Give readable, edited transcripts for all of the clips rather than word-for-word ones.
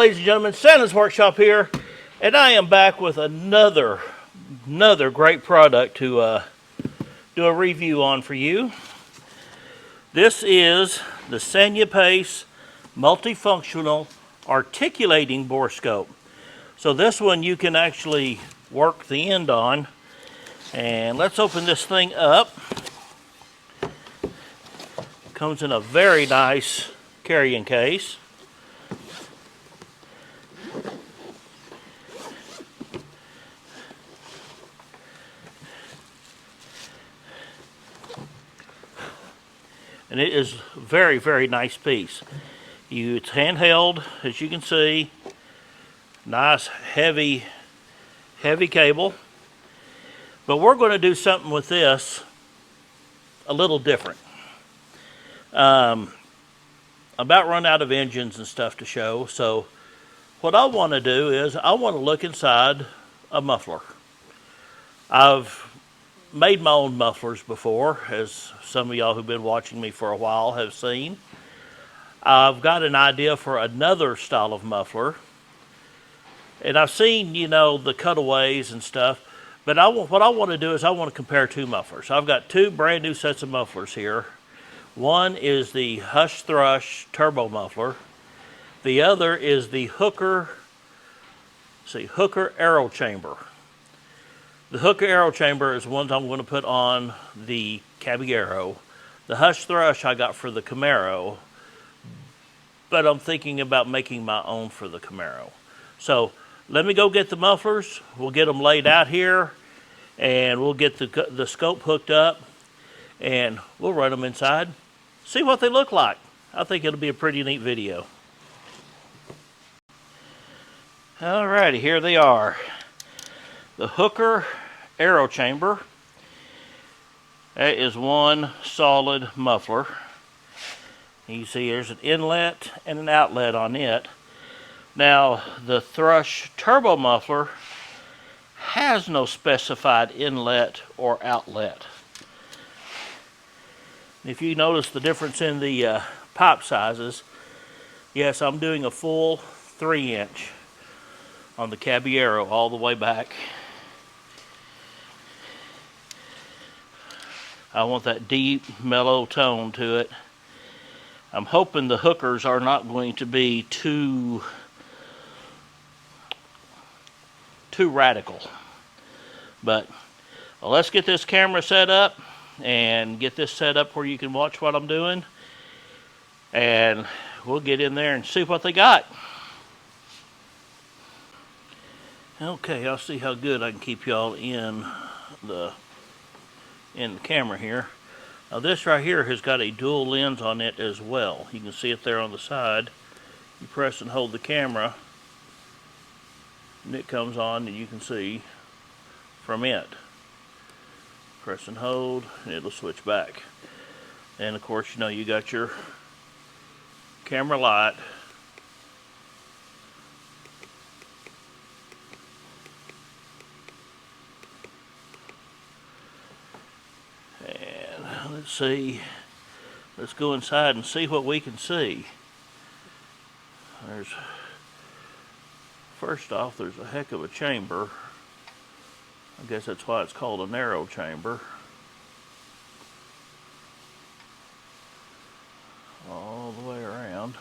ladies and gentlemen, Santa's Workshop here, and I am back with another great product to do a review on for you. This is the Sanyipace multifunctional articulating borescope. So this one you can actually work the end on, and let's open this thing up. Comes in a very nice carrying case. And it is a very, very nice piece. It's handheld, as you can see. Nice, heavy cable. But we're going to do something with this a little different. About run out of engines and stuff to show. So what I want to do is I want to look inside a muffler. I've made my own mufflers before, as some of y'all who've been watching me for a while have seen. I've got an idea for another style of muffler, and I've seen, you know, the cutaways and stuff, but what I want to do is I want to compare two mufflers. I've got two brand new sets of mufflers here. One is the Thrush turbo muffler. The other is the Hooker Aero Chamber. The Hooker Aero Chamber is one I'm going to put on the Caballero. The Thrush I got for the Camaro, but I'm thinking about making my own for the Camaro. So let me go get the mufflers. We'll get them laid out here, and we'll get the scope hooked up, and we'll run them inside, see what they look like. I think it'll be a pretty neat video. Alrighty, here they are. The Hooker Aero Chamber. That is one solid muffler. You see there's an inlet and an outlet on it. Now the Thrush turbo muffler has no specified inlet or outlet. If you notice the difference in the pipe sizes, yes, I'm doing a full 3-inch on the Caballero all the way back. I want that deep, mellow tone to it. I'm hoping the hookers are not going to be too radical. But let's get this camera set up and get this set up where you can watch what I'm doing. And we'll get in there and see what they got. Okay, I'll see how good I can keep y'all in the camera here. Now this right here has got a dual lens on it as well. You can see it there on the side. You press and hold the camera, and it comes on, and you can see from it. Press and hold, and it'll switch back. And of course, you know, you got your camera light. Let's see. Let's go inside and see what we can see. First off, there's a heck of a chamber. I guess that's why it's called a narrow chamber. All the way around.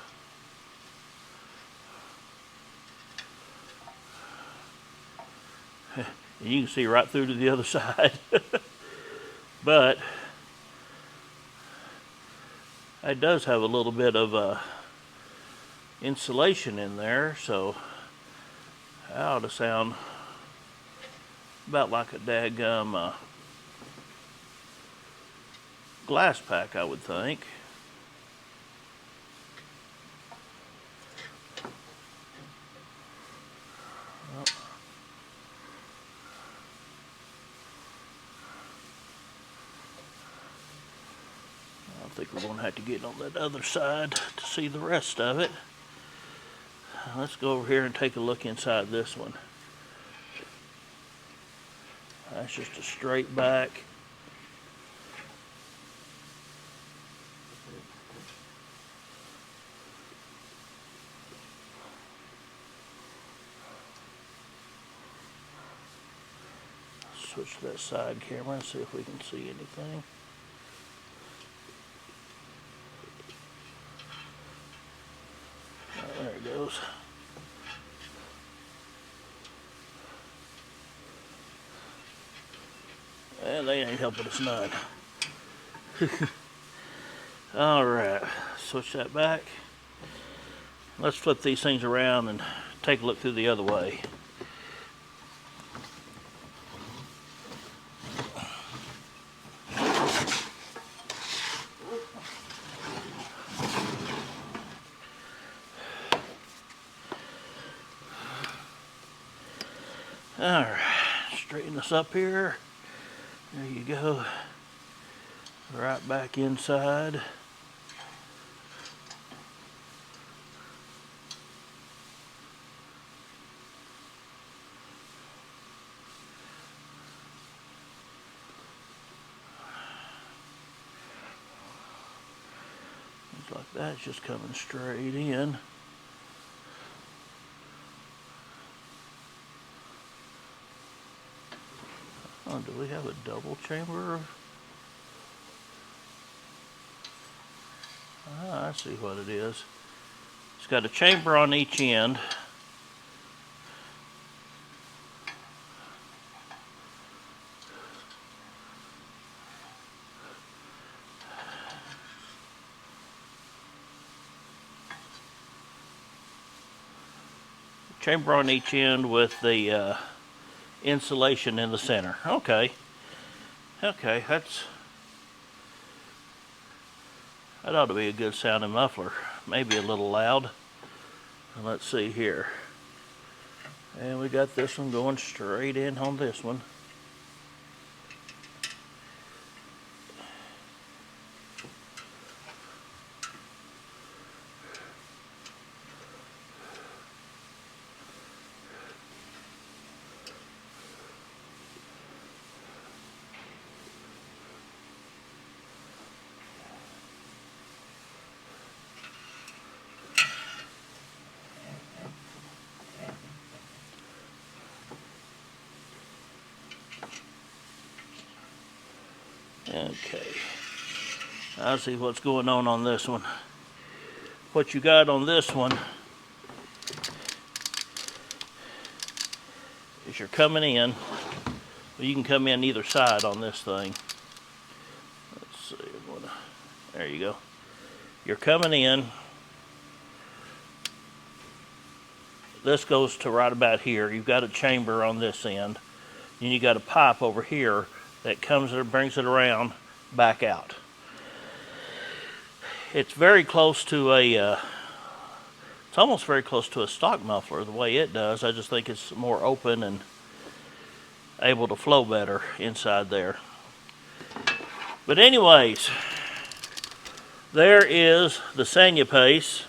And you can see right through to the other side. But it does have a little bit of insulation in there, so that ought to sound about like a daggum glass pack, I would think. I think we're going to have to get on that other side to see the rest of it. Let's go over here and take a look inside this one. That's just a straight back. switch to that side camera and see if we can see anything. Oh, there it goes. And they ain't helping us none. Alright, switch that back. Let's flip these things around and take a look through the other way. Alright, straighten this up here. There you go. Right back inside. Looks like that's just coming straight in. Oh, do we have a double chamber? Ah, I see what it is. It's got a chamber on each end. Chamber on each end with the insulation in the center. Okay. Okay, that ought to be a good sounding muffler. Maybe a little loud. Let's see here. And we got this one going straight in on this one. Okay, I'll see what's going on this one. What you got on this one is you're coming in. Well, you can come in either side on this thing. Let's see. There you go. You're coming in. This goes to right about here. You've got a chamber on this end. Then you got a pipe over here that comes and brings it around back out. It's very close to a, it's almost very close to a stock muffler the way it does. I just think it's more open and able to flow better inside there. But anyways, there is the Sanyipace.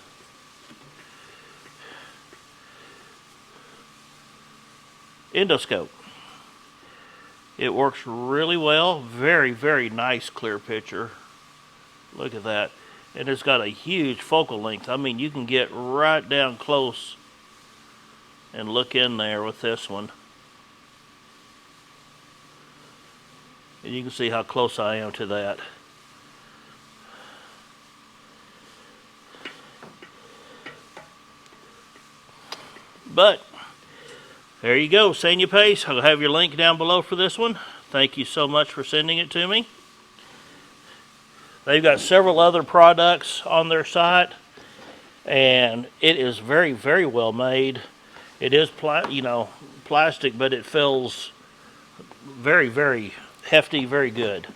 Endoscope. It works really well. Very, very nice clear picture. Look at that. And it's got a huge focal length. I mean, you can get right down close and look in there with this one. And you can see how close I am to that. But there you go, Sanyipace. I'll have your link down below for this one. Thank you so much for sending it to me. They've got several other products on their site, and it is very, very well made. It is, plastic, but it feels very, very hefty, very good.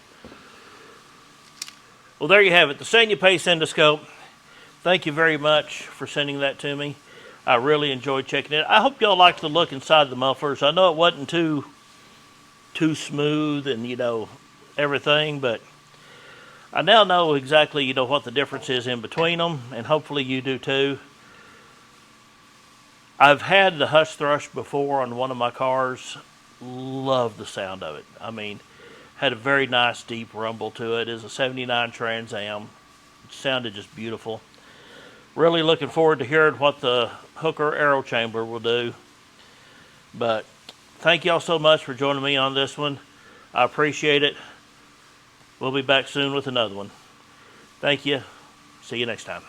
Well, there you have it, the Sanyipace Endoscope. Thank you very much for sending that to me. I really enjoyed checking it. I hope y'all liked the look inside the mufflers. I know it wasn't too smooth and, everything, but I now know exactly, what the difference is in between them, and hopefully you do too. I've had the Hush Thrush before on one of my cars. Love the sound of it. I mean, had a very nice deep rumble to it. It's a 79 Trans Am. It sounded just beautiful. Really looking forward to hearing what the Hooker Aero Chamber will do. But thank y'all so much for joining me on this one. I appreciate it. We'll be back soon with another one. Thank you. See you next time.